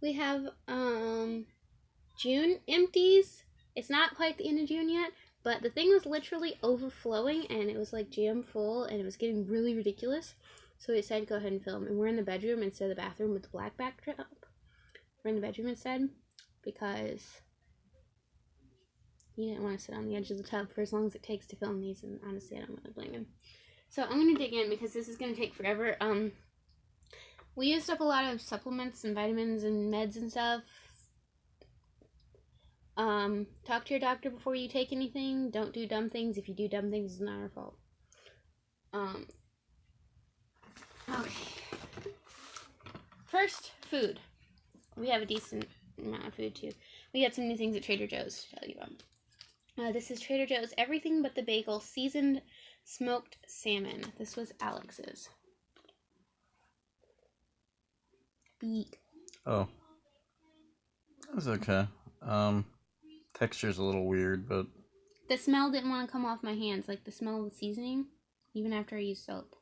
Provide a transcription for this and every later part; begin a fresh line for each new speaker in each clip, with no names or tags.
We have June empties. It's not quite the end of June yet, but the thing was literally overflowing and it was like jam full and it was getting really ridiculous. So we decided to go ahead and film. And we're in the bedroom instead of the bathroom with the black backdrop. We're in the bedroom instead because he didn't want to sit on the edge of the tub for as long as it takes to film these, and honestly I don't really blame him. So I'm going to dig in because this is going to take forever. We used up a lot of supplements and vitamins and meds and stuff. Talk to your doctor before you take anything. Don't do dumb things. If you do dumb things, it's not our fault. Okay. First, food. We have a decent amount of food too. We got some new things at Trader Joe's to tell you about. This is Trader Joe's Everything But the Bagel Seasoned Smoked Salmon. This was Alex's. Beak.
Oh. That's okay. Texture's a little weird, but...
The smell didn't want to come off my hands, like the smell of the seasoning, even after I used soap.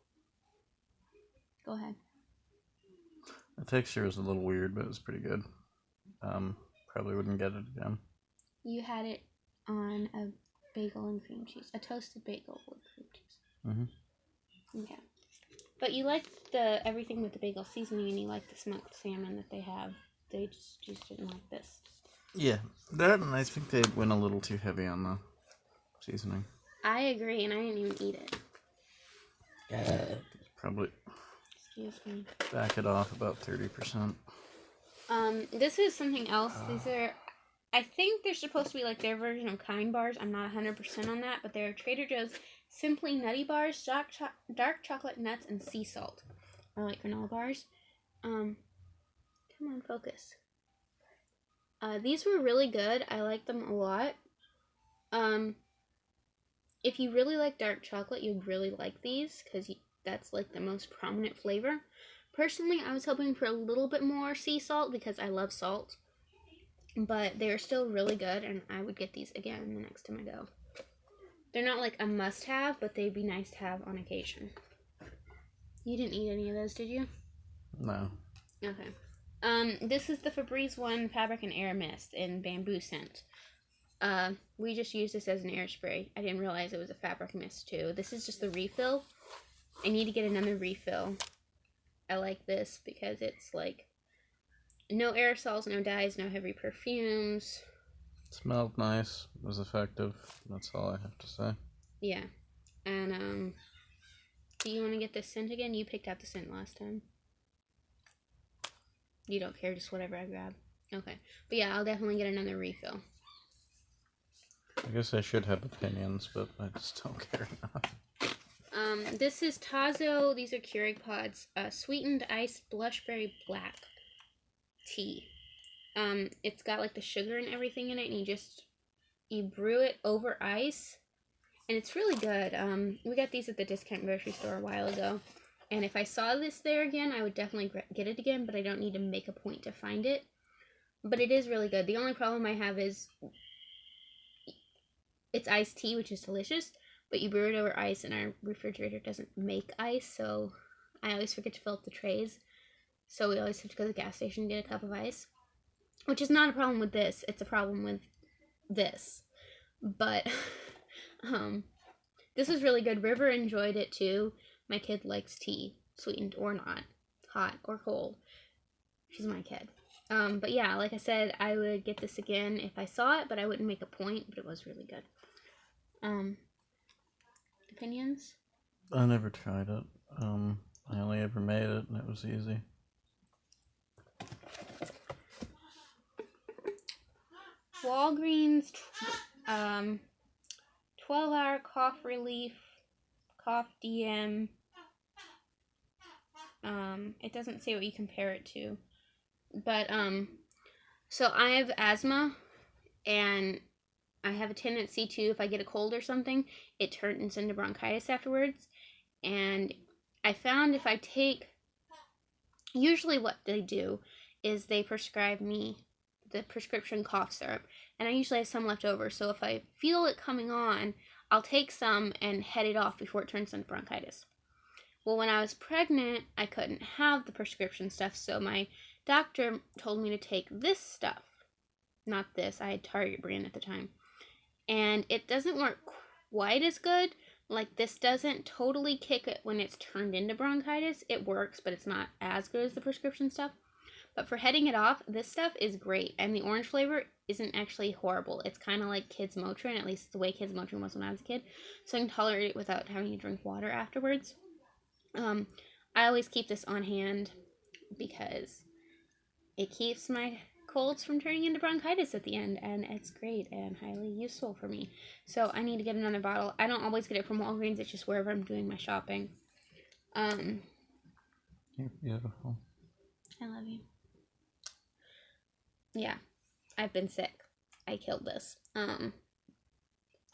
Go ahead.
The texture was a little weird, but it was pretty good. Probably wouldn't get it again.
You had it on a bagel and cream cheese. A toasted bagel with cream cheese.
Mm-hmm.
Okay. But you liked the Everything with the Bagel seasoning, and you liked the smoked salmon that they have. They just didn't like this.
Yeah, that, and I think they went a little too heavy on the seasoning.
I agree, and I didn't even eat it.
Probably...
Excuse me.
Back it off about 30%.
This is something else. These are... I think they're supposed to be like their version of Kind bars. I'm not 100% on that, but they're Trader Joe's Simply Nutty bars, dark chocolate nuts, and sea salt. Or like granola bars. Come on, focus. These were really good. I like them a lot. If you really like dark chocolate, you'd really like these, because that's like the most prominent flavor. Personally, I was hoping for a little bit more sea salt, because I love salt. But they're still really good, and I would get these again the next time I go. They're not like a must-have, but they'd be nice to have on occasion. You didn't eat any of those, did you?
No.
Okay. This is the Febreze One Fabric and Air Mist in bamboo scent. We just used this as an air spray. I didn't realize it was a fabric mist too. This is just the refill. I need to get another refill. I like this because it's like no aerosols, no dyes, no heavy perfumes.
Smelled nice. Was effective. That's all I have to say.
Yeah. And do you want to get this scent again? You picked out the scent last time. You don't care, just whatever I grab. Okay. But yeah, I'll definitely get another refill.
I guess I should have opinions, but I just don't care enough.
This is Tazo. These are Keurig pods. Sweetened iced blushberry black tea. It's got like the sugar and everything in it, and you brew it over ice, and it's really good. We got these at the discount grocery store a while ago, and if I saw this there again, I would definitely get it again, but I don't need to make a point to find it. But it is really good. The only problem I have is it's iced tea, which is delicious, but you brew it over ice, and our refrigerator doesn't make ice, so I always forget to fill up the trays. So we always have to go to the gas station and get a cup of ice, which is not a problem with this. It's a problem with this. But this is really good. River enjoyed it too. My kid likes tea, sweetened or not, hot or cold. She's my kid. But yeah, like I said, I would get this again if I saw it, but I wouldn't make a point, but it was really good. Opinions?
I never tried it. I only ever made it, and it was easy.
Walgreens 12-hour cough relief, cough DM. It doesn't say what you compare it to. But, so I have asthma, and I have a tendency to, if I get a cold or something, it turns into bronchitis afterwards. And I found if I take, usually what they do is they prescribe me the prescription cough syrup, and I usually have some left over, so if I feel it coming on, I'll take some and head it off before it turns into bronchitis. Well, when I was pregnant, I couldn't have the prescription stuff, so my doctor told me to take this stuff. Not this. I had Target brand at the time. And it doesn't work quite as good. Like, this doesn't totally kick it when it's turned into bronchitis. It works, but it's not as good as the prescription stuff. But for heading it off, this stuff is great. And the orange flavor isn't actually horrible. It's kind of like Kids Motrin, at least the way Kids Motrin was when I was a kid. So I can tolerate it without having to drink water afterwards. I always keep this on hand because it keeps my colds from turning into bronchitis at the end, and it's great and highly useful for me. So I need to get another bottle. I don't always get it from Walgreens. It's just wherever I'm doing my shopping.
You're beautiful.
I love you. Yeah, I've been sick. I killed this. Do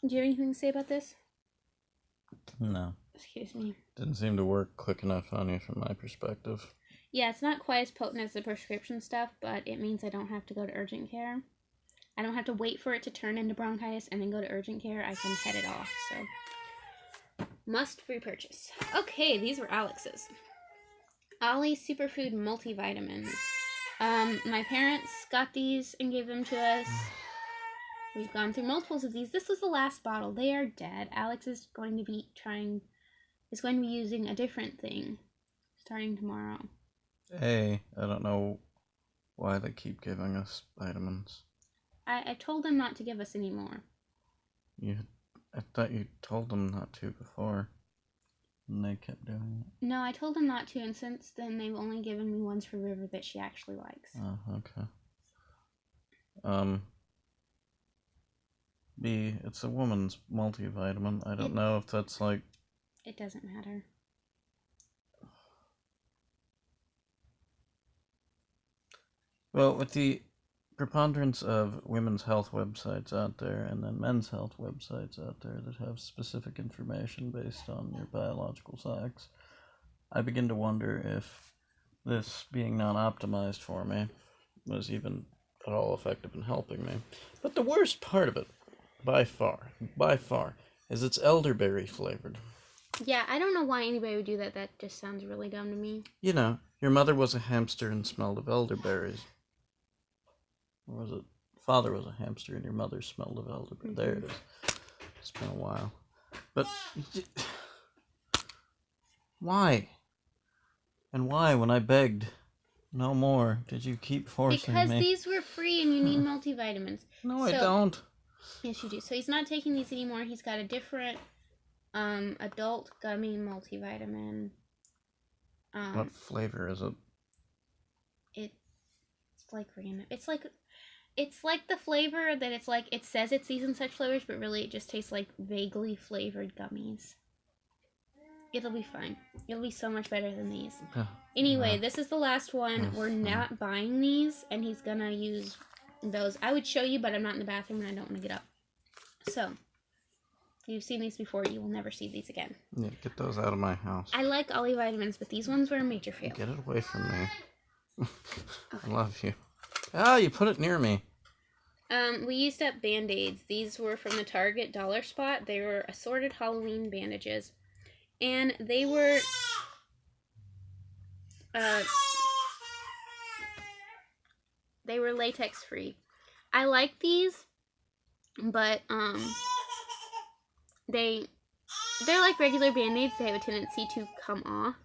you have anything to say about this?
No.
Excuse me.
Didn't seem to work quick enough on you from my perspective.
Yeah, it's not quite as potent as the prescription stuff, but it means I don't have to go to urgent care. I don't have to wait for it to turn into bronchitis and then go to urgent care. I can head it off, so must repurchase. Okay, these were Alex's. Ollie's Superfood Multivitamins. My parents got these and gave them to us. We've gone through multiples of these. This was the last bottle. They are dead. Alex is going to be using a different thing starting tomorrow.
I don't know why they keep giving us vitamins.
I told them not to give us any more.
I thought you told them not to before. And they kept doing it.
No, I told them not to, and since then they've only given me ones for River that she actually likes.
Oh, okay. B, it's a woman's multivitamin. I don't know if that's like...
It doesn't matter.
Well, with the preponderance of women's health websites out there and then men's health websites out there that have specific information based on your biological sex, I begin to wonder if this being not optimized for me was even at all effective in helping me. But the worst part of it, by far, is it's elderberry flavored.
Yeah, I don't know why anybody would do that. That just sounds really dumb to me.
You know, your mother was a hamster and smelled of elderberries. Or was it father was a hamster and your mother smelled of elderberries? There it is. It's been a while. But why? And why, when I begged no more, did you keep forcing me?
Because these were free and you need multivitamins.
No, I don't.
Yes, you do. So he's not taking these anymore. He's got a different adult gummy multivitamin.
What flavor is it?
It's like random. It's like the flavor that it's like, it says it's these and such flavors, but really it just tastes like vaguely flavored gummies. It'll be fine. It'll be so much better than these. Anyway, this is the last one. We're not buying these, and he's gonna use those. I would show you, but I'm not in the bathroom and I don't want to get up. So, you've seen these before. You will never see these again.
Yeah, get those out of my house.
I like Ollie vitamins, but these ones were a major fail.
Get it away from me. I love you. Ah, you put it near me.
We used up Band-Aids. These were from the Target dollar spot. They were assorted Halloween bandages. And they were... they were latex free. I like these, but they're like regular Band-Aids. They have a tendency to come off.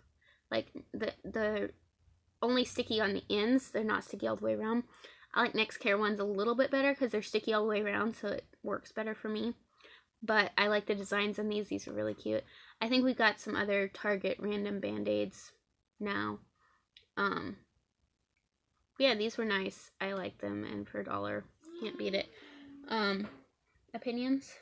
Like the only sticky on the ends. They're not sticky all the way around. I like Nextcare ones a little bit better because they're sticky all the way around, so it works better for me. But I like the designs on these. These are really cute. I think we've got some other Target random Band-Aids now. Yeah, these were nice. I like them, and for $1, can't beat it. Opinions?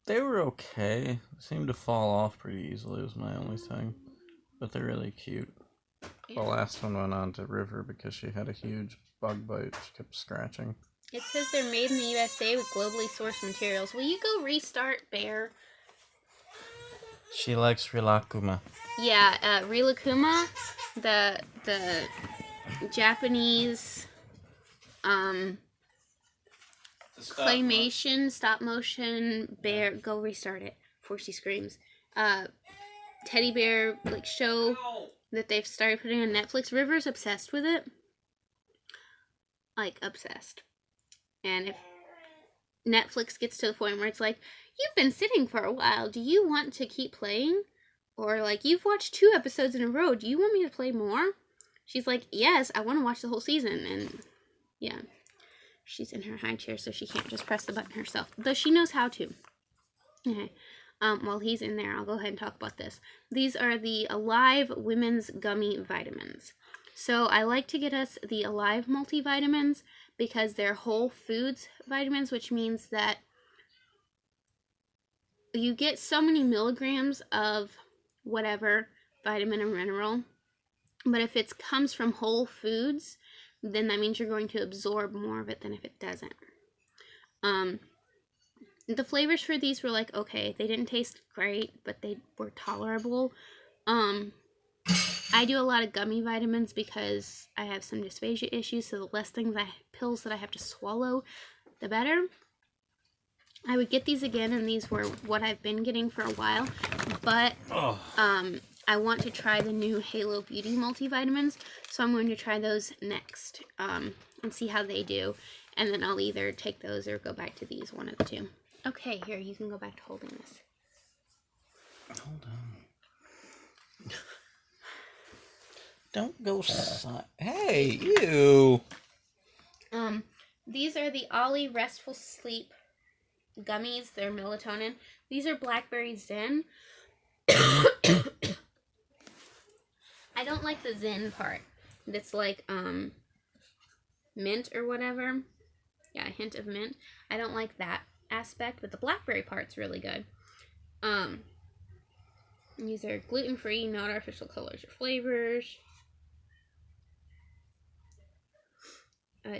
They were okay. They seemed to fall off pretty easily was my only thing. But they're really cute. Yeah. The last one went on to River because she had a huge bug bite. She kept scratching.
It says they're made in the USA with globally sourced materials. Will you go restart Bear?
She likes Rilakuma.
Yeah, Rilakuma, the Japanese claymation stop motion bear. Go restart it before she screams. Teddy bear like show that they've started putting on Netflix. River's obsessed with it. Like, obsessed. And if Netflix gets to the point where it's like, you've been sitting for a while, do you want to keep playing? Or like, you've watched 2 episodes in a row, do you want me to play more? She's like, yes, I want to watch the whole season. And yeah, she's in her high chair, so she can't just press the button herself, though she knows how to. Okay. While he's in there, I'll go ahead and talk about this. These are the Alive Women's Gummy Vitamins. So I like to get us the Alive multivitamins because they're whole foods vitamins, which means that you get so many milligrams of whatever vitamin or mineral. But if it comes from whole foods, then that means you're going to absorb more of it than if it doesn't. The flavors for these were like, okay, they didn't taste great, but they were tolerable. I do a lot of gummy vitamins because I have some dysphagia issues, so the less pills that I have to swallow, the better. I would get these again, and these were what I've been getting for a while, but I want to try the new Halo Beauty multivitamins, so I'm going to try those next and see how they do, and then I'll either take those or go back to these, one of the two. Okay, here, you can go back to holding this.
Hold on. Don't go Hey, you!
These are the Ollie Restful Sleep gummies. They're melatonin. These are Blackberry Zen. I don't like the Zen part. That's like, mint or whatever. Yeah, a hint of mint. I don't like that aspect, but the blackberry part's really good. These are gluten-free, not artificial colors or flavors.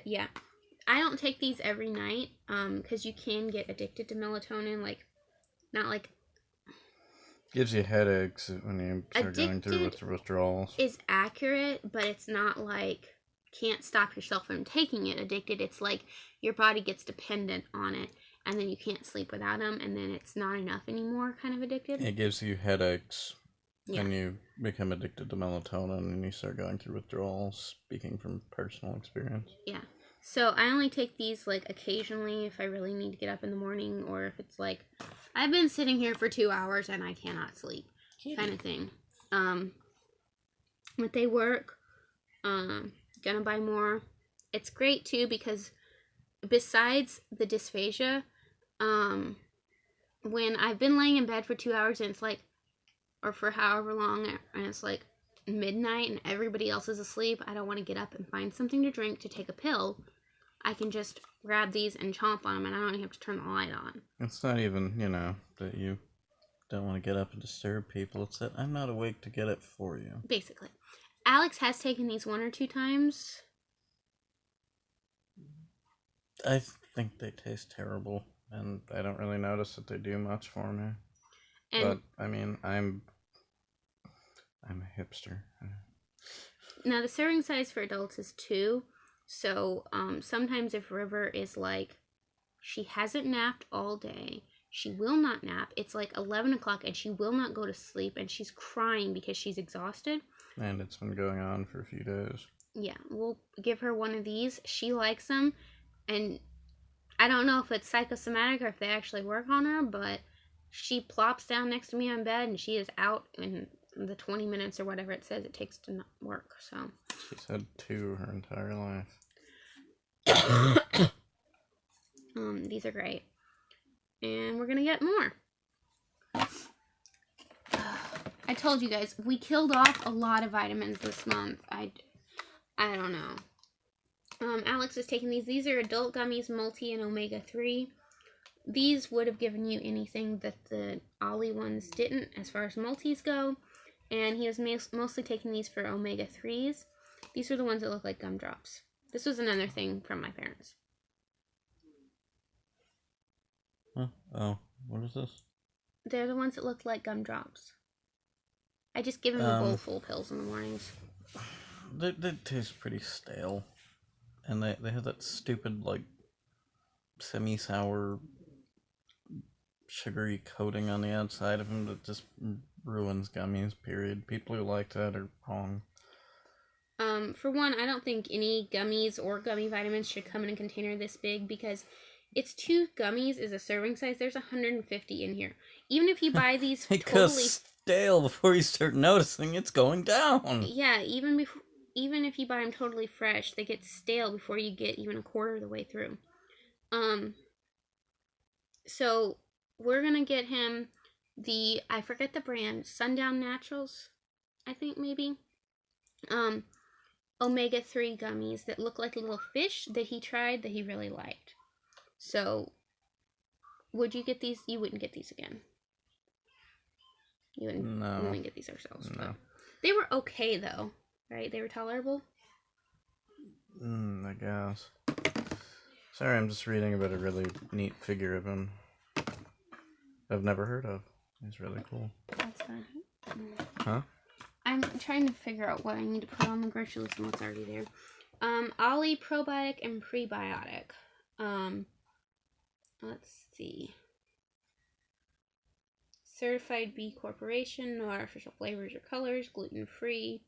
Yeah. I don't take these every night, because you can get addicted to melatonin, like, not like...
Gives you headaches when you start going through with withdrawals.
Is accurate, but it's not like, can't stop yourself from taking it. Addicted, it's like, your body gets dependent on it, and then you can't sleep without them, and then it's not enough anymore, kind of addicted.
It gives you headaches, and you become addicted to melatonin, and you start going through withdrawals, speaking from personal experience.
Yeah. So I only take these, like, occasionally if I really need to get up in the morning, or if it's like, I've been sitting here for 2 hours and I cannot sleep, kind of thing. But they work. Gonna buy more. It's great, too, because besides the dysphagia, when I've been laying in bed for 2 hours and it's like, or for however long, and it's like midnight and everybody else is asleep, I don't want to get up and find something to drink to take a pill. I can just grab these and chomp on them, and I don't even have to turn the light on.
It's not even, that you don't want to get up and disturb people. It's that I'm not awake to get it for you.
Basically. Alex has taken these 1 or 2 times.
I think they taste terrible, and I don't really notice that they do much for me. But, I mean, I'm a hipster.
Now, the serving size for adults is 2. So, sometimes if River is like, she hasn't napped all day, she will not nap. It's like 11 o'clock and she will not go to sleep, and she's crying because she's exhausted. And
it's been going on for a few days.
Yeah, we'll give her one of these. She likes them, and I don't know if it's psychosomatic or if they actually work on her, but she plops down next to me on bed and she is out in the 20 minutes or whatever it says it takes to not work. So
she's had 2 her entire life.
These are great, and we're gonna get more. I told you guys, we killed off a lot of vitamins this month. I don't know. Alex is taking these. These are adult gummies, multi and omega-3. These would have given you anything that the Ollie ones didn't as far as multis go. And he was mostly taking these for omega-3s. These are the ones that look like gumdrops. This was another thing from my parents.
Huh? Oh, what is this?
They're the ones that look like gumdrops. I just give him a bowl full of pills in the mornings.
They taste pretty stale. And they have that stupid, like, semi-sour, sugary coating on the outside of them that just ruins gummies, period. People who like that are wrong.
For one, I don't think any gummies or gummy vitamins should come in a container this big because it's 2 gummies is a serving size. There's 150 in here. Even if you buy these
It goes stale before you start noticing it's going down.
Yeah, even if you buy them totally fresh, they get stale before you get even a quarter of the way through. So we're gonna get him I forget the brand, Sundown Naturals, I think maybe. Omega-3 gummies that look like a little fish that he tried that he really liked. So, would you get these? You wouldn't get these again. We wouldn't get these ourselves.
No.
But they were okay though, right? They were tolerable.
I guess. Sorry, I'm just reading about a really neat figure of him. I've never heard of. He's really cool.
That's fine.
Huh?
I'm trying to figure out what I need to put on the grocery list and what's already there. Ollie probiotic and prebiotic. Let's see. Certified B Corporation, no artificial flavors or colors, gluten-free.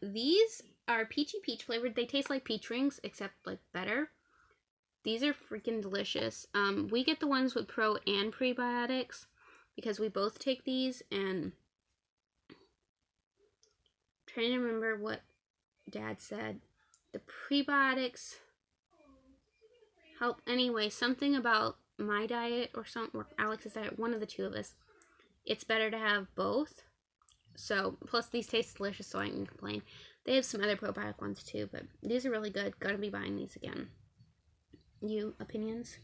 These are peachy peach flavored. They taste like peach rings, except like better. These are freaking delicious. We get the ones with pro and prebiotics because we both take these, and I'm trying to remember what Dad said. The prebiotics help anyway. Something about my diet or Alex's diet, one of the two of us. It's better to have both. So, plus these taste delicious, so I can complain. They have some other probiotic ones too, but these are really good. Gotta be buying these again. You, opinions?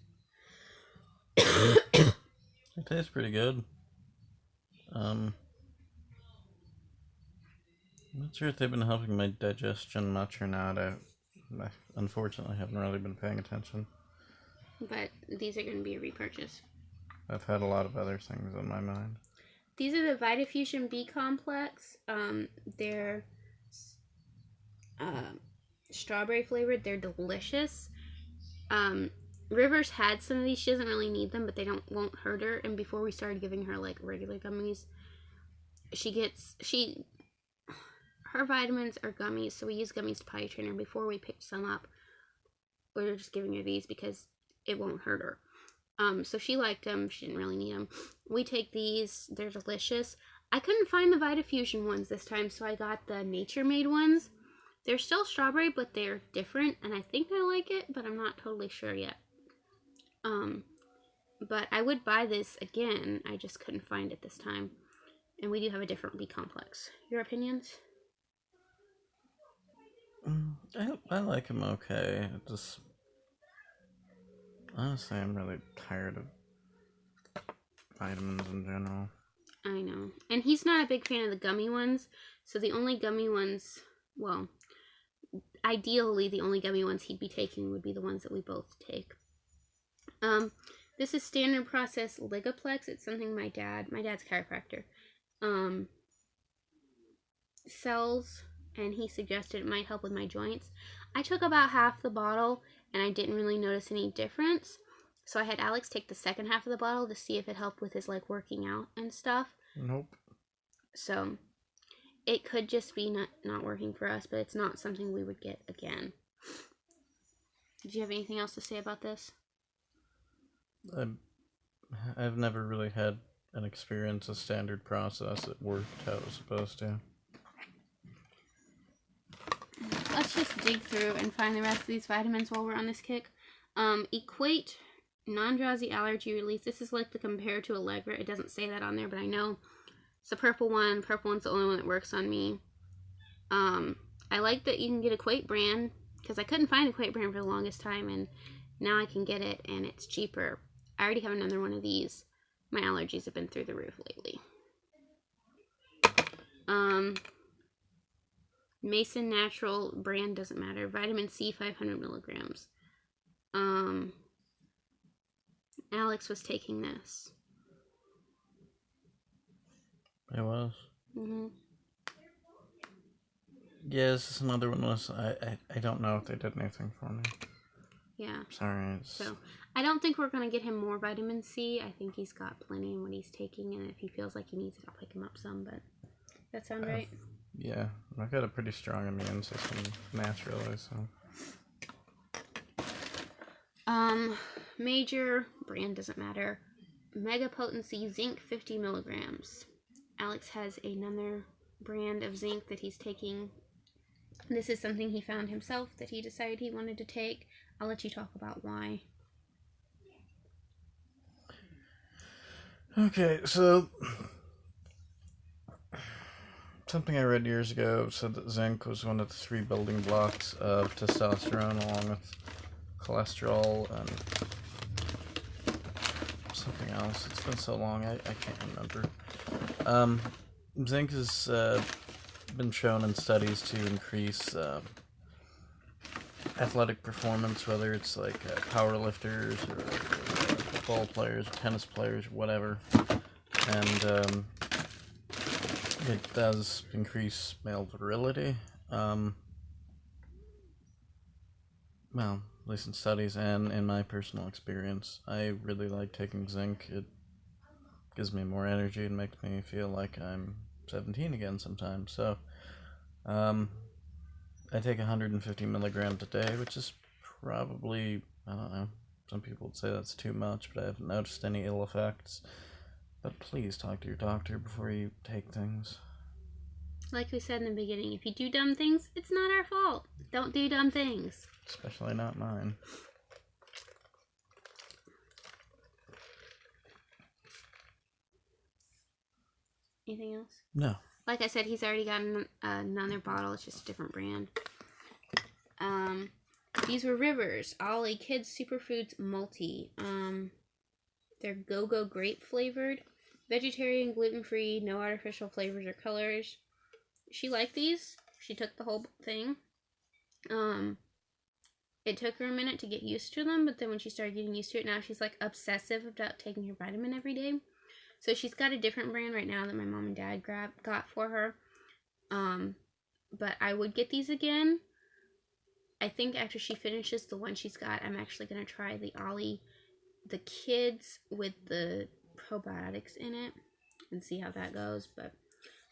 It tastes pretty good. I'm not sure if they've been helping my digestion much or not. I unfortunately haven't really been paying attention.
But these are going to be a repurchase.
I've had a lot of other things on my mind.
These are the Vitafusion B Complex. They're strawberry flavored. They're delicious. River's had some of these. She doesn't really need them, but they won't hurt her. And before we started giving her like regular gummies, her vitamins are gummies, so we use gummies to potty train her. Before we picked some up, we were just giving her these because it won't hurt her. So she liked them. She didn't really need them. We take these. They're delicious. I couldn't find the Vitafusion ones this time, so I got the Nature Made ones. They're still strawberry, but they're different, and I think I like it, but I'm not totally sure yet. But I would buy this again. I just couldn't find it this time. And we do have a different B complex. Your opinions?
I like him okay. Honestly, I'm really tired of vitamins in general.
I know. And he's not a big fan of the gummy ones. So the only gummy ones, well, ideally the only gummy ones he'd be taking would be the ones that we both take. This is standard process Ligaplex. It's something my dad's chiropractor, sells, and he suggested it might help with my joints. I took about half the bottle and I didn't really notice any difference. So I had Alex take the second half of the bottle to see if it helped with his like working out and stuff.
Nope.
So it could just be not working for us, but it's not something we would get again. Did you have anything else to say about this?
I've never really had an experience, a standard process that worked how it was supposed to.
Let's just dig through and find the rest of these vitamins while we're on this kick. Equate non-drowsy allergy relief. This is like the compare to Allegra. It doesn't say that on there, but I know it's the purple one. Purple one's the only one that works on me. I like that you can get Equate brand because I couldn't find Equate brand for the longest time, and now I can get it and it's cheaper. I already have another one of these. My allergies have been through the roof lately. Mason Natural brand doesn't matter. Vitamin C 500 milligrams. Alex was taking this.
I was.
Mm-hmm.
Yeah, this is another one. I don't know if they did anything for me.
Yeah.
Sorry.
So, I don't think we're going to get him more vitamin C. I think he's got plenty in what he's taking, and if he feels like he needs it, I'll pick him up some, but that sound right?
Yeah, I've got a pretty strong immune system naturally, so.
Major, brand doesn't matter. Mega Potency Zinc 50 milligrams. Alex has another brand of zinc that he's taking. This is something he found himself that he decided he wanted to take. I'll let you talk about why.
Okay, so something I read years ago said that zinc was one of the 3 building blocks of testosterone, along with cholesterol and something else. It's been so long, I can't remember. Zinc has been shown in studies to increase athletic performance, whether it's like power lifters or football players, tennis players, whatever. And it does increase male virility. Well, at least in studies and in my personal experience. I really like taking zinc. It gives me more energy and makes me feel like I'm 17 again sometimes. So, I take 150 milligrams a day, which is probably, I don't know, some people would say that's too much, but I haven't noticed any ill effects. But please talk to your doctor before you take things.
Like we said in the beginning, if you do dumb things, it's not our fault. Don't do dumb things.
Especially not mine.
Anything else?
No.
Like I said, he's already gotten another bottle. It's just a different brand. These were Rivers Ollie Kids Superfoods Multi. They're go-go grape flavored, vegetarian, gluten-free, no artificial flavors or colors. She liked these. She took the whole thing. It took her a minute to get used to them, but then when she started getting used to it, now she's like obsessive about taking her vitamin every day. So she's got a different brand right now that my mom and dad got for her. But I would get these again. I think after she finishes the one she's got, I'm actually going to try the Ollie, the kids with the probiotics in it, and see how that goes. But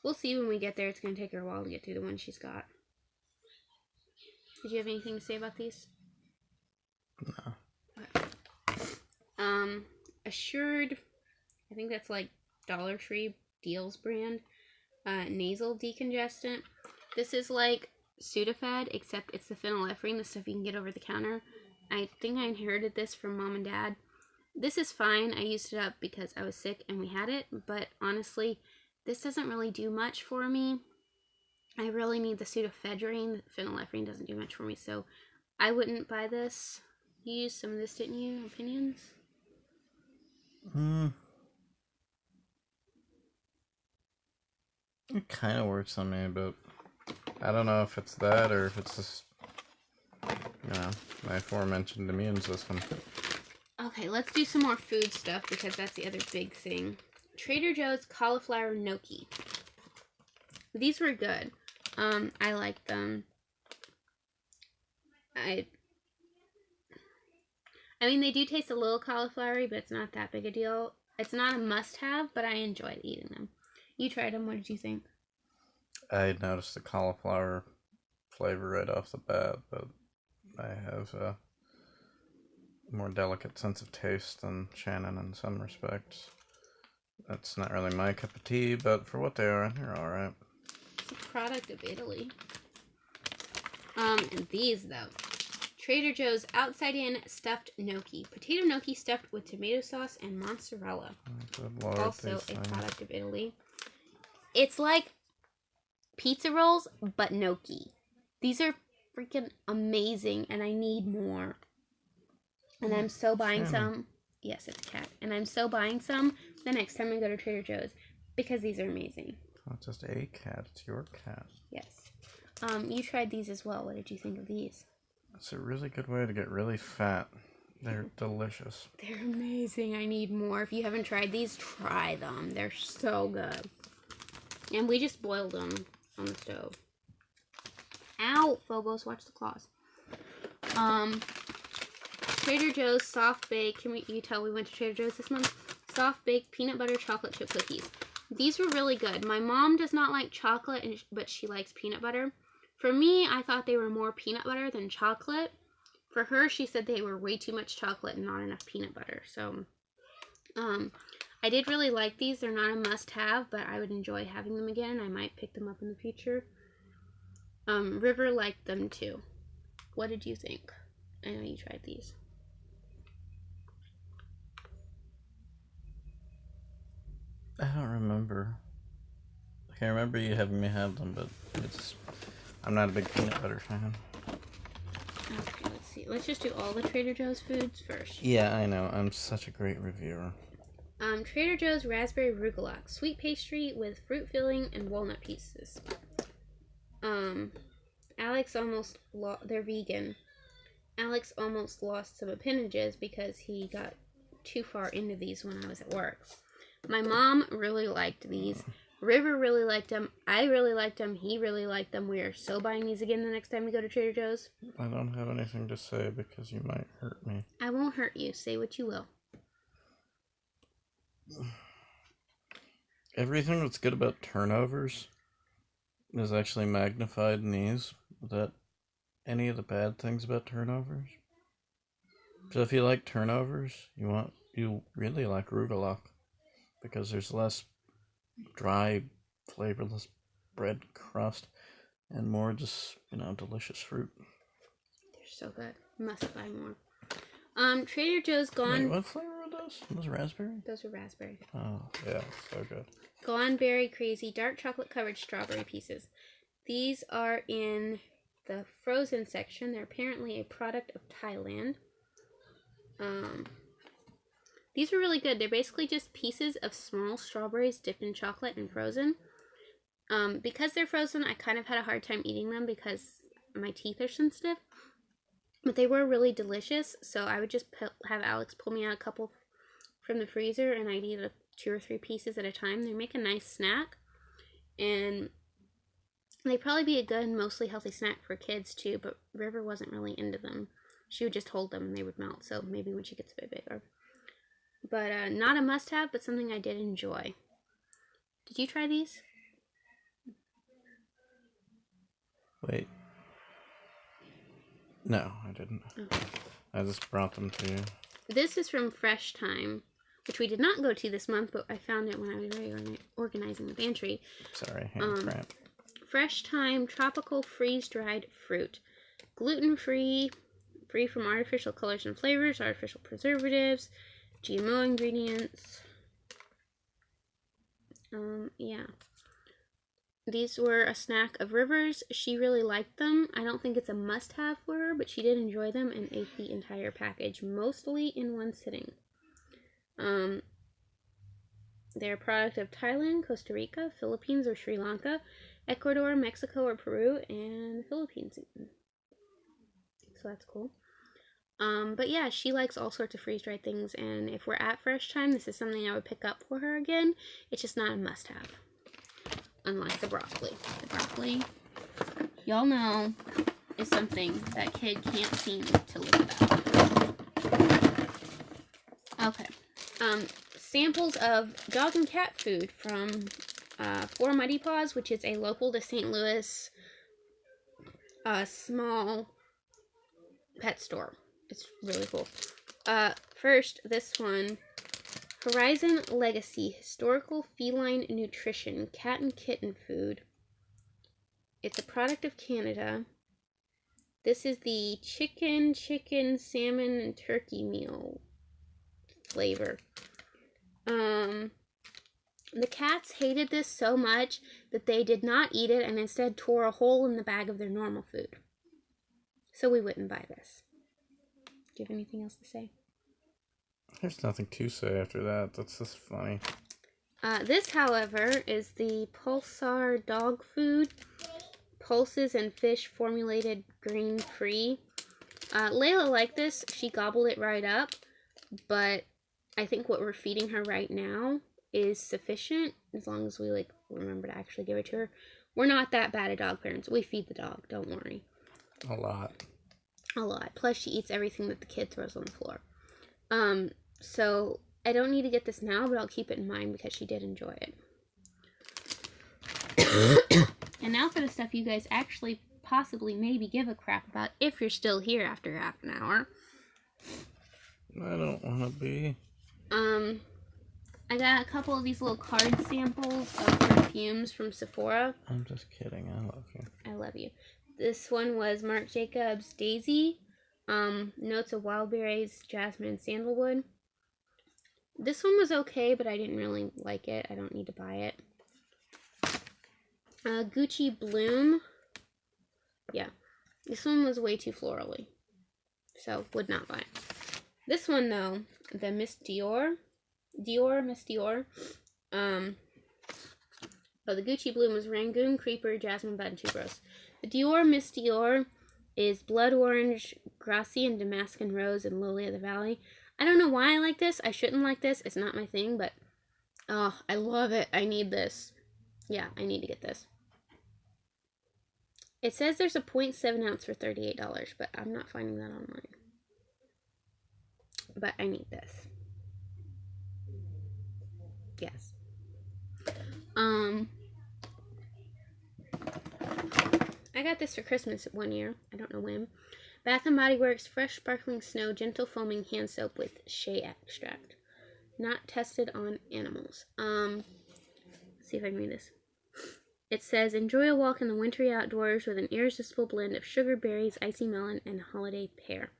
we'll see when we get there. It's going to take her a while to get through the one she's got. Did you have anything to say about these?
No.
Assured, I think that's like Dollar Tree Deals brand, nasal decongestant. This is like Sudafed, except it's the phenylephrine, the stuff you can get over the counter. I think I inherited this from mom and dad. This is fine. I used it up because I was sick and we had it, but honestly, this doesn't really do much for me. I really need the pseudoephedrine. The phenylephrine doesn't do much for me, so I wouldn't buy this. You used some of this, didn't you? Opinions?
It kind of works on me, but I don't know if it's that or if it's just, my aforementioned immune system.
Okay, let's do some more food stuff because that's the other big thing. Trader Joe's cauliflower gnocchi. These were good. I like them. I mean, they do taste a little cauliflowery, but it's not that big a deal. It's not a must-have, but I enjoyed eating them. You tried them. What did you think?
I noticed the cauliflower flavor right off the bat, but I have a more delicate sense of taste than Shannon in some respects. That's not really my cup of tea, but for what they are, they're alright.
It's a product of Italy. And these, though. Trader Joe's Outside-In Stuffed Gnocchi. Potato gnocchi stuffed with tomato sauce and mozzarella.
Good Lord,
Also a product of Italy. It's like pizza rolls, but gnocchi. These are freaking amazing, and I need more. And I'm so buying some. Yes, it's a cat. And I'm so buying some the next time I go to Trader Joe's because these are amazing.
It's not just a cat, it's your cat.
Yes. You tried these as well. What did you think of these?
It's a really good way to get really fat. They're delicious.
They're amazing. I need more. If you haven't tried these, try them. They're so good. And we just boiled them on the stove. Ow! Phobos, watch the claws. Trader Joe's soft bake. You tell we went to Trader Joe's this month? Soft baked peanut butter chocolate chip cookies. These were really good. My mom does not like chocolate, but she likes peanut butter. For me, I thought they were more peanut butter than chocolate. For her, she said they were way too much chocolate and not enough peanut butter. So, I did really like these. They're not a must-have, but I would enjoy having them again. I might pick them up in the future. River liked them too. What did you think? I know you tried these.
I don't remember. I can't remember you having me have them, but I'm not a big peanut butter fan.
Okay, let's see. Let's just do all the Trader Joe's foods first.
Yeah, I know. I'm such a great reviewer.
Trader Joe's raspberry rugulac, sweet pastry with fruit filling and walnut pieces. Alex almost they're vegan. Alex almost lost some appendages because he got too far into these when I was at work. My mom really liked these. River really liked them. I really liked them. He really liked them. We are so buying these again the next time we go to Trader Joe's.
I don't have anything to say because you might hurt me.
I won't hurt you. Say what you will.
Everything that's good about turnovers is actually magnified in these. That any of the bad things about turnovers. So if you like turnovers, you really like rugulac because there's less dry, flavorless bread crust and more just, delicious fruit.
They're so good. Must buy more. Trader Joe's gone.
Wait, what flavor were those? Those raspberry?
Those are raspberry.
Oh, yeah, so good.
Gone Berry Crazy dark chocolate covered strawberry pieces. These are in the frozen section. They're apparently a product of Thailand. These are really good. They're basically just pieces of small strawberries dipped in chocolate and frozen. Because they're frozen, I kind of had a hard time eating them because my teeth are sensitive. But they were really delicious, so I would just have Alex pull me out a couple from the freezer, and I'd eat 2 or 3 pieces at a time. They make a nice snack, and they'd probably be a good, mostly healthy snack for kids too, but River wasn't really into them. She would just hold them and they would melt, so maybe when she gets a bit bigger. But not a must-have, but something I did enjoy. Did you try these?
Wait. No, I didn't. Okay. I just brought them to you.
This is from Fresh Time, which we did not go to this month, but I found it when I was organizing the pantry.
Sorry, hand cramp.
Fresh Time Tropical Freeze-Dried Fruit. Gluten-free, free from artificial colors and flavors, artificial preservatives, GMO ingredients. Yeah. These were a snack of River's. She really liked them. I don't think it's a must-have for her, but she did enjoy them and ate the entire package, mostly in one sitting. They're a product of Thailand, Costa Rica, Philippines or Sri Lanka, Ecuador, Mexico or Peru, and the Philippines even. So that's cool. But yeah, she likes all sorts of freeze-dried things, and if we're at Fresh Time, this is something I would pick up for her again. It's just not a must-have. Unlike the broccoli. The broccoli, y'all know, is something that kid can't seem to live without. Okay. Samples of dog and cat food from Four Mighty Paws, which is a local to St. Louis small pet store. It's really cool. First, this one. Horizon Legacy Historical Feline Nutrition Cat and Kitten Food. It's a product of Canada. This is the chicken, salmon, and turkey meal flavor. The cats hated this so much that they did not eat it and instead tore a hole in the bag of their normal food. So we wouldn't buy this. Do you have anything else to say?
There's nothing to say after that. That's just funny.
This, however, is the Pulsar dog food. Pulses and fish formulated grain-free. Layla liked this. She gobbled it right up. But I think what we're feeding her right now is sufficient. As long as we, remember to actually give it to her. We're not that bad at dog parents. We feed the dog. Don't worry.
A lot.
a lot. Plus, she eats everything that the kid throws on the floor. So I don't need to get this now, but I'll keep it in mind because she did enjoy it. And now for the stuff you guys actually possibly maybe give a crap about if you're still here after half an hour.
I don't want to be.
I got a couple of these little card samples of perfumes from Sephora.
I'm just kidding. I love you.
I love you. This one was Marc Jacobs Daisy. Notes of wild berries, jasmine, and sandalwood. This one was okay, but I didn't really like it. I don't need to buy it. Gucci Bloom. Yeah. This one was way too florally. So, would not buy it. This one, though, the Miss Dior. Miss Dior. The Gucci Bloom was Rangoon, Creeper, Jasmine Bud, and Tuberose. The Dior Miss Dior is Blood Orange, Grassy, and Damascus Rose, and Lily of the Valley. I don't know why I like this. I shouldn't like this. It's not my thing, but oh, I love it. I need this. Yeah, I need to get this. It says there's a 0.7 ounce for $38, but I'm not finding that online. But I need this. Yes. I got this for Christmas one year. I don't know when. Bath & Body Works Fresh Sparkling Snow Gentle Foaming Hand Soap with Shea Extract. Not tested on animals. Let's see if I can read this. It says, enjoy a walk in the wintry outdoors with an irresistible blend of sugar, berries, icy melon, and holiday pear.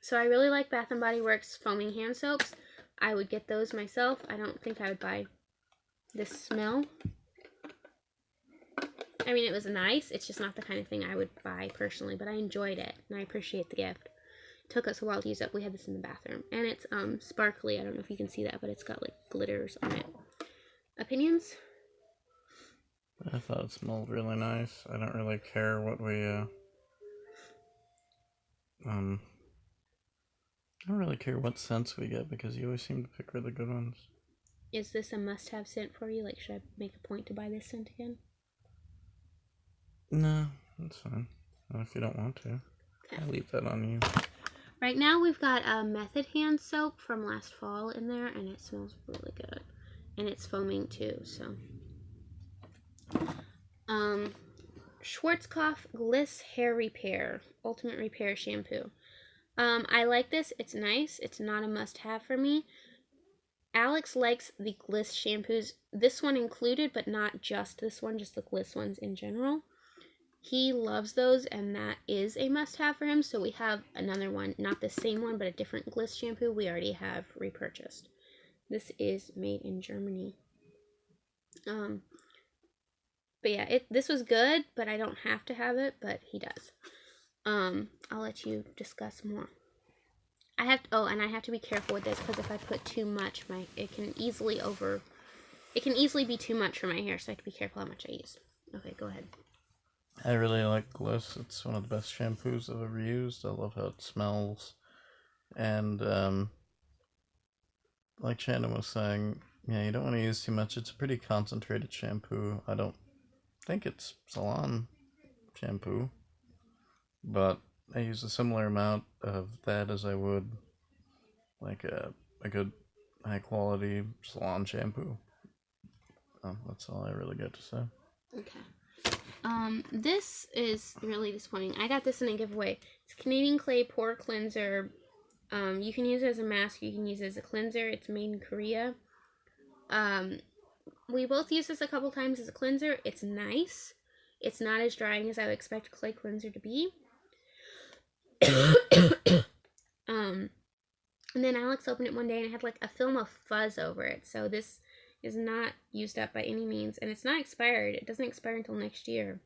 So I really like Bath & Body Works foaming hand soaps. I would get those myself. I don't think I would buy this smell. I mean, it was nice. It's just not the kind of thing I would buy personally, but I enjoyed it, and I appreciate the gift. It took us a while to use up. We had this in the bathroom, and it's sparkly. I don't know if you can see that, but it's got like glitters on it. Opinions?
I thought it smelled really nice. I don't really care what we I don't really care what scents we get because you always seem to pick really good ones.
Is this a must-have scent for you? Like, should I make a point to buy this scent again?
No, that's fine. Not if you don't want to.
Okay.
I'll leave that on you.
Right now we've got a Method hand soap from last fall in there, and it smells really good. And it's foaming too, so. Schwarzkopf Gliss Hair Repair Ultimate Repair Shampoo. I like this. It's nice. It's not a must-have for me. Alex likes the Gliss shampoos, this one included, but not just this one, just the Gliss ones in general. He loves those, and that is a must-have for him, so we have another one, not the same one, but a different Gliss shampoo we already have repurchased. This is made in Germany. But yeah, this was good, but I don't have to have it, but he does. I'll let you discuss more. And I have to be careful with this because if I put too much, it can easily be too much for my hair, so I have to be careful how much I use. Okay, go ahead.
I really like Gliss. It's one of the best shampoos I've ever used. I love how it smells. And like Shannon was saying, yeah, you don't want to use too much. It's a pretty concentrated shampoo. I don't think it's salon shampoo, but I use a similar amount of that as I would like a good high quality salon shampoo. That's all I really got to say.
Okay. This is really disappointing. I got this in a giveaway. It's Canadian Clay Pore Cleanser. You can use it as a mask. You can use it as a cleanser. It's made in Korea. We both used this a couple times as a cleanser. It's nice. It's not as drying as I would expect a clay cleanser to be. And then Alex opened it one day and it had like a film of fuzz over it. So this is not used up by any means, and it's not expired. It doesn't expire until next year.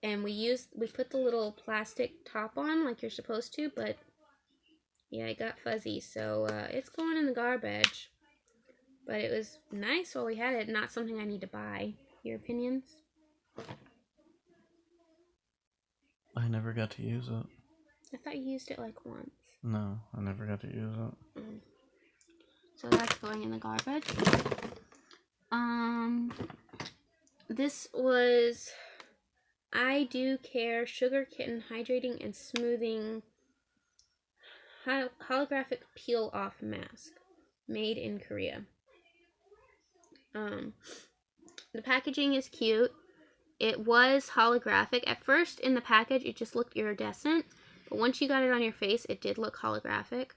And we put the little plastic top on like you're supposed to, but yeah, it got fuzzy, so it's going in the garbage. But it was nice while we had it. Not something I need to buy. Your opinions?
I never got to use it.
I thought you used it like once.
No, I never got to use it.
So that's going in the garbage. This was I Do Care Sugar Kitten Hydrating and Smoothing Holographic Peel Off Mask. Made in Korea. The packaging is cute. It was holographic. At first in the package it just looked iridescent, but once you got it on your face it did look holographic.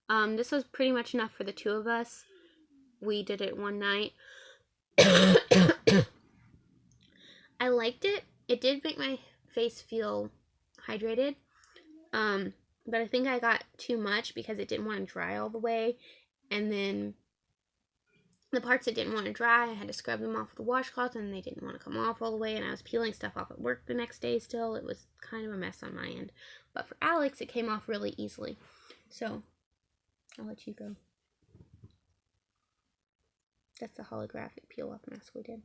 This was pretty much enough for the two of us. We did it one night. I liked it. It did make my face feel hydrated. But I think I got too much because it didn't want to dry all the way. And then the parts that didn't want to dry, I had to scrub them off with a washcloth, and they didn't want to come off all the way. And I was peeling stuff off at work the next day still. It was kind of a mess on my end. But for Alex, it came off really easily. So, I'll let you go. That's the holographic peel-off mask we did.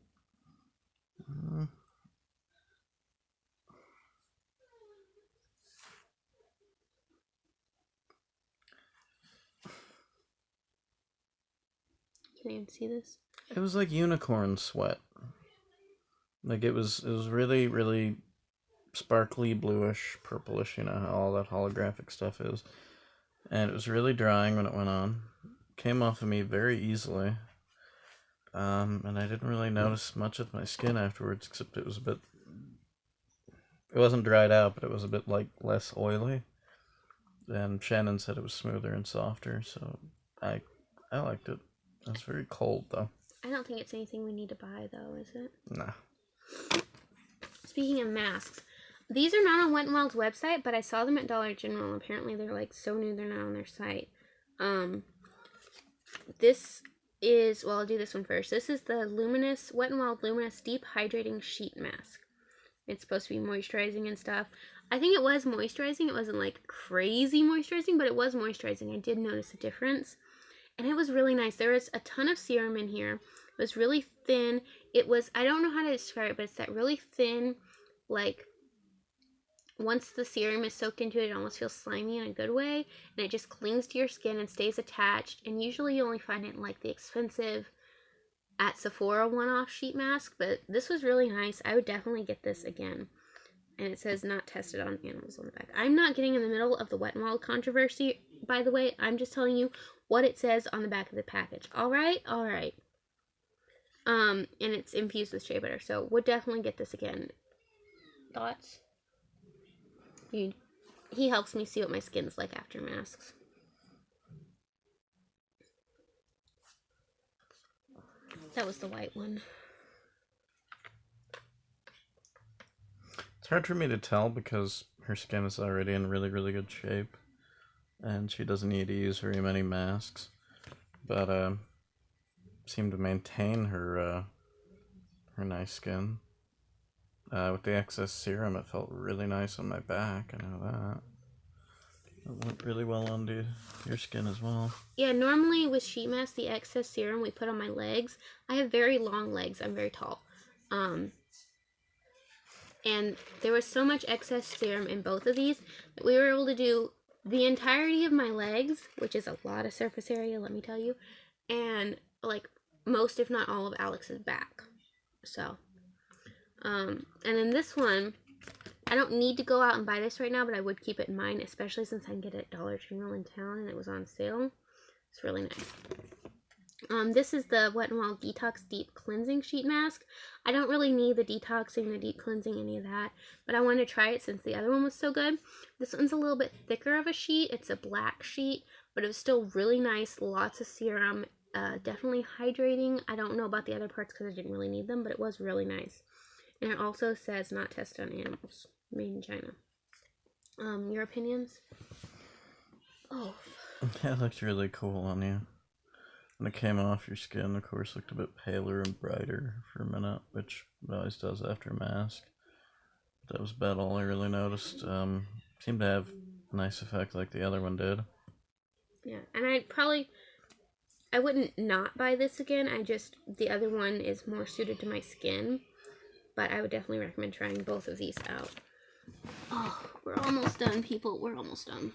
Can you even see this?
It was like unicorn sweat. Like it was really, really sparkly, bluish, purplish, you know how all that holographic stuff is. And it was really drying when it went on. Came off of me very easily. And I didn't really notice much of my skin afterwards, except it was a bit... It wasn't dried out, but it was a bit like less oily. And Shannon said it was smoother and softer, so I liked it. It was very cold, though.
I don't think it's anything we need to buy, though, is it?
Nah.
Speaking of masks, these are not on Wet n Wild's website, but I saw them at Dollar General. Apparently, they're like so new they're not on their site. This is, well, I'll do this one first. This is the Luminous, Wet n Wild Luminous Deep Hydrating Sheet Mask. It's supposed to be moisturizing and stuff. I think it was moisturizing. It wasn't like crazy moisturizing, but it was moisturizing. I did notice a difference. And it was really nice. There was a ton of serum in here. It was really thin. It was, I don't know how to describe it, but it's that really thin, like, once the serum is soaked into it, it almost feels slimy in a good way. And it just clings to your skin and stays attached. And usually you only find it in, like, the expensive at Sephora one-off sheet mask. But this was really nice. I would definitely get this again. And it says not tested on animals on the back. I'm not getting in the middle of the Wet n Wild controversy, by the way. I'm just telling you what it says on the back of the package. Alright? Alright. And it's infused with shea butter. So, would definitely get this again. Thoughts? He helps me see what my skin's like after masks. That was the white one.
It's hard for me to tell because her skin is already in really, really good shape. And she doesn't need to use very many masks. But, seemed to maintain her nice skin. With the excess serum, it felt really nice on my back. I know that. It went really well onto your skin as well.
Yeah, normally with sheet masks, the excess serum we put on my legs. I have very long legs. I'm very tall. And there was so much excess serum in both of these that we were able to do the entirety of my legs, which is a lot of surface area, let me tell you, and like most, if not all, of Alex's back. So, and then this one, I don't need to go out and buy this right now, but I would keep it in mind, especially since I can get it at Dollar General in town and it was on sale. It's really nice. This is the Wet n Wild Detox Deep Cleansing Sheet Mask. I don't really need the detoxing, the deep cleansing, any of that, but I wanted to try it since the other one was so good. This one's a little bit thicker of a sheet. It's a black sheet, but it was still really nice. Lots of serum. Definitely hydrating. I don't know about the other parts because I didn't really need them, but it was really nice. And it also says not tested on animals. Made in China. Your opinions? Oh.
That looked really cool on you. When it came off, your skin, of course, looked a bit paler and brighter for a minute, which it always does after a mask. But that was about all I really noticed. Seemed to have a nice effect like the other one did.
Yeah, and I wouldn't not buy this again. The other one is more suited to my skin. But I would definitely recommend trying both of these out. Oh, we're almost done, people. We're almost done.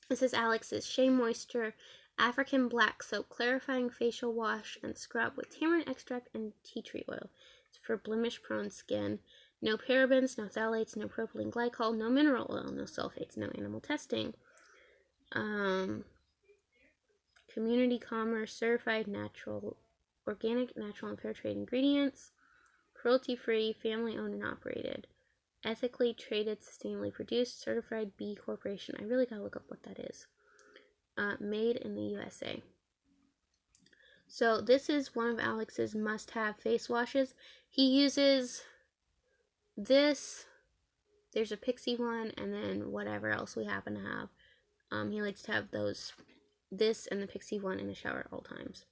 This is Alex's Shea Moisture African Black Soap Clarifying Facial Wash and Scrub with tamarind extract and tea tree oil. It's for blemish-prone skin. No parabens, no phthalates, no propylene glycol, no mineral oil, no sulfates, no animal testing. Community commerce, certified natural, organic, natural, and fair trade ingredients. Cruelty-free, family-owned and operated. Ethically traded, sustainably produced, certified B Corporation. I really gotta look up what that is. Made in the USA. So this is one of Alex's must-have face washes. He uses this. There's a Pixie one, and then whatever else we happen to have. He likes to have this and the Pixie one in the shower at all times.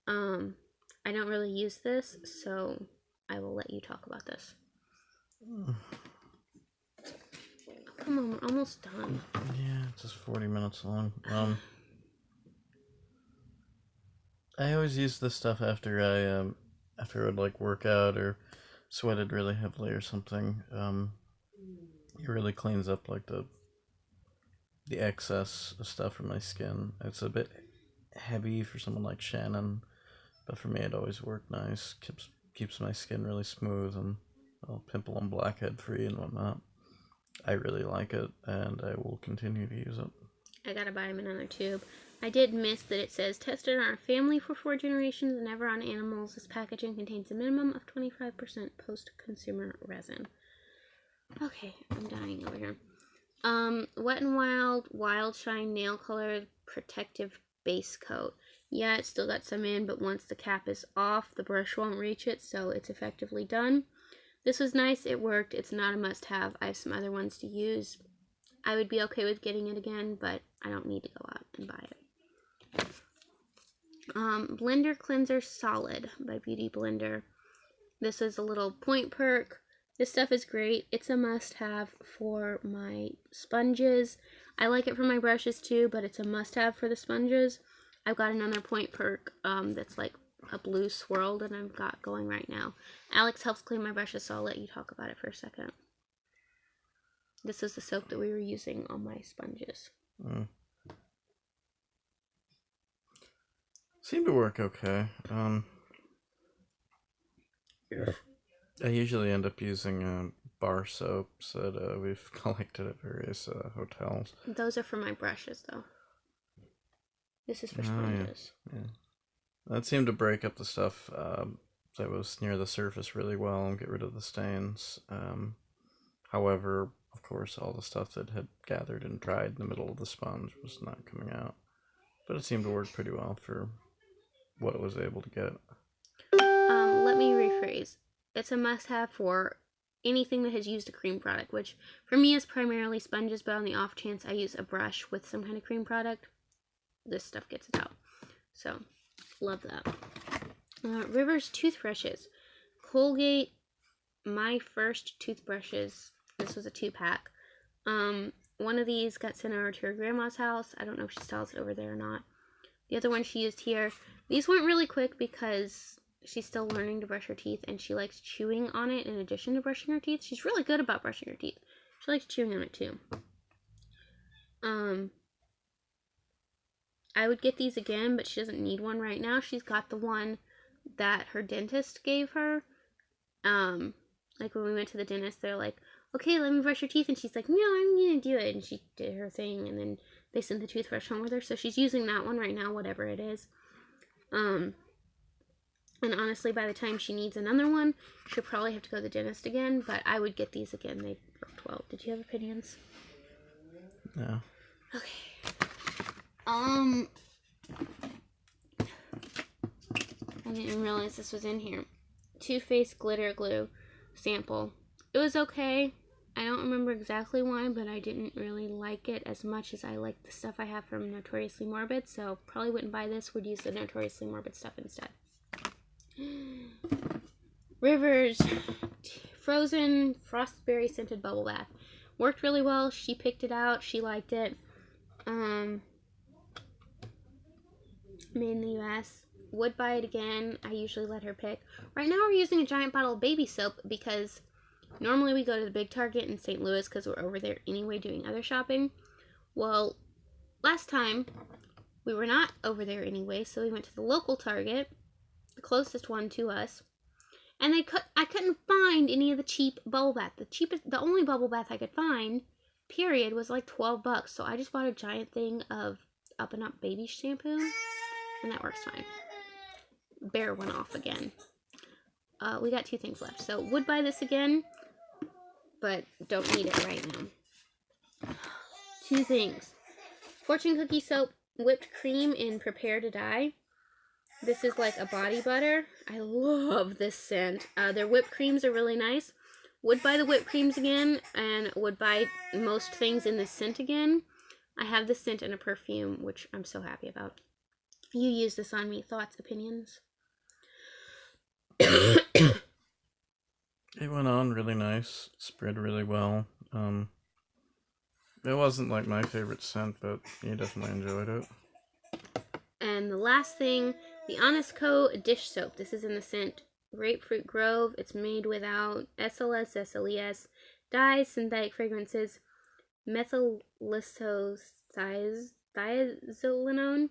I don't really use this, so I will let you talk about this. Come on, we're almost done.
Yeah, it's just 40 minutes long. I always use this stuff after I would like work out or sweated really heavily or something. It really cleans up like the excess stuff from my skin. It's a bit heavy for someone like Shannon, but for me it always worked nice. Keeps my skin really smooth and pimple and blackhead free and whatnot. I really like it, and I will continue to use it.
I gotta buy him another tube. I did miss that it says tested on our family for 4 generations, never on animals. This packaging contains a minimum of 25% post-consumer resin. Okay, I'm dying over here. Wet n Wild Shine Nail Color Protective Base Coat. Yeah, it's still got some in, but once the cap is off, the brush won't reach it, so it's effectively done. This was nice, it worked, it's not a must-have. I have some other ones to use. I would be okay with getting it again, but I don't need to go out and buy it. Blender Cleanser Solid by Beauty Blender. This is a little point perk. This stuff is great. It's a must-have for my sponges. I like it for my brushes too, but it's a must-have for the sponges. I've got another point perk that's like a blue swirl that I've got going right now. Alex helps clean my brushes, so I'll let you talk about it for a second. This is the soap that we were using on my sponges.
Seemed to work okay. I usually end up using bar soaps that we've collected at various hotels.
Those are for my brushes, though. This is for sponges.
Yeah. That seemed to break up the stuff that was near the surface really well and get rid of the stains. However, of course, all the stuff that had gathered and dried in the middle of the sponge was not coming out. But it seemed to work pretty well for what it was able to get.
Let me rephrase. It's a must-have for anything that has used a cream product, which for me is primarily sponges, but on the off chance I use a brush with some kind of cream product, this stuff gets it out. So, love that. Rivers toothbrushes. Colgate, my first toothbrushes. This was a 2-pack. One of these got sent over to her grandma's house. I don't know if she sells it over there or not. The other one she used here. These went really quick because she's still learning to brush her teeth, and she likes chewing on it in addition to brushing her teeth. She's really good about brushing her teeth. She likes chewing on it too. I would get these again, but she doesn't need one right now. She's got the one that her dentist gave her. Like when we went to the dentist, they're like, okay, let me brush your teeth. And she's like, no, I'm going to do it. And she did her thing, and then they sent the toothbrush home with her. So she's using that one right now, whatever it is. And honestly, by the time she needs another one, she'll probably have to go to the dentist again. But I would get these again. They worked well. Did you have opinions?
No.
Okay. I didn't realize this was in here. Too Faced Glitter Glue sample. It was okay. I don't remember exactly why, but I didn't really like it as much as I like the stuff I have from Notoriously Morbid, so probably wouldn't buy this, would use the Notoriously Morbid stuff instead. Rivers Frozen Frostberry Scented Bubble Bath. Worked really well. She picked it out. She liked it. Made in the US. Would buy it again. I usually let her pick. Right now we're using a giant bottle of baby soap because normally we go to the big Target in St. Louis because we're over there anyway doing other shopping. Well, last time we were not over there anyway, so we went to the local Target, the closest one to us, And I couldn't find any of the cheap bubble bath. The only bubble bath I could find, period, was like $12. So I just bought a giant thing of Up and Up baby shampoo, and that works fine. Bear went off again. We got 2 things left. So would buy this again, but don't need it right now. 2 things. Fortune Cookie Soap Whipped Cream in Prepare to Die. This is like a body butter. I love this scent. Their whipped creams are really nice. Would buy the whipped creams again, and would buy most things in this scent again. I have this scent in a perfume, which I'm so happy about. You use this on me. Thoughts, opinions?
It went on really nice. Spread really well. It wasn't like my favorite scent, but you definitely enjoyed it.
And the last thing, the Honest Co. dish soap. This is in the scent Grapefruit Grove. It's made without SLS, SLES, dyes, synthetic fragrances, methylisothiazolinone.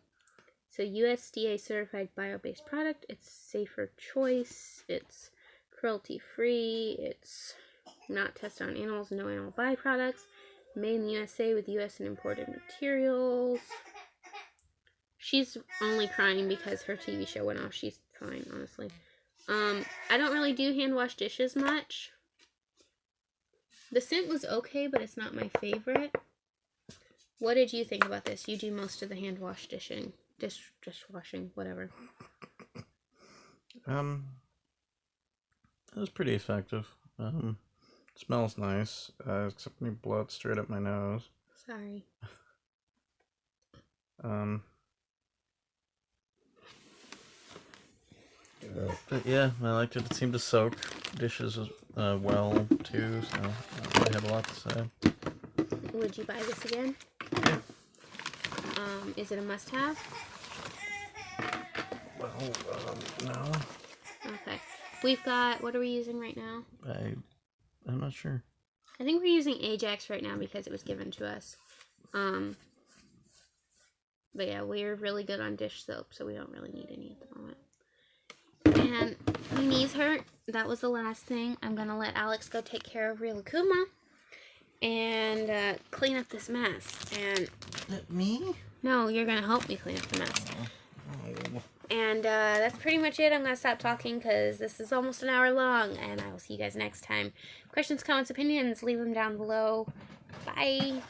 So USDA certified bio-based product. It's safer choice. It's cruelty free. It's not tested on animals. No animal byproducts. Made in the USA with US and imported materials. She's only crying because her TV show went off. She's fine, honestly. I don't really do hand wash dishes much. The scent was okay, but it's not my favorite. What did you think about this? You do most of the hand wash dishwashing, whatever.
It was pretty effective. Smells nice, except me blood straight up my nose.
Sorry.
But yeah, I liked it. It seemed to soak dishes well too, so I have a lot to say.
Would you buy this again?
Yeah.
Is it a must-have?
Well, no.
Okay. We've got, what are we using right now?
I'm not sure.
I think we're using Ajax right now because it was given to us. But yeah, we're really good on dish soap, so we don't really need any at the moment. And my knees hurt. That was the last thing. I'm going to let Alex go take care of Rilakuma and clean up this mess. And
me?
No, you're going to help me clean up the mess.
Oh.
And that's pretty much it. I'm going to stop talking because this is almost an hour long. And I will see you guys next time. Questions, comments, opinions, leave them down below. Bye.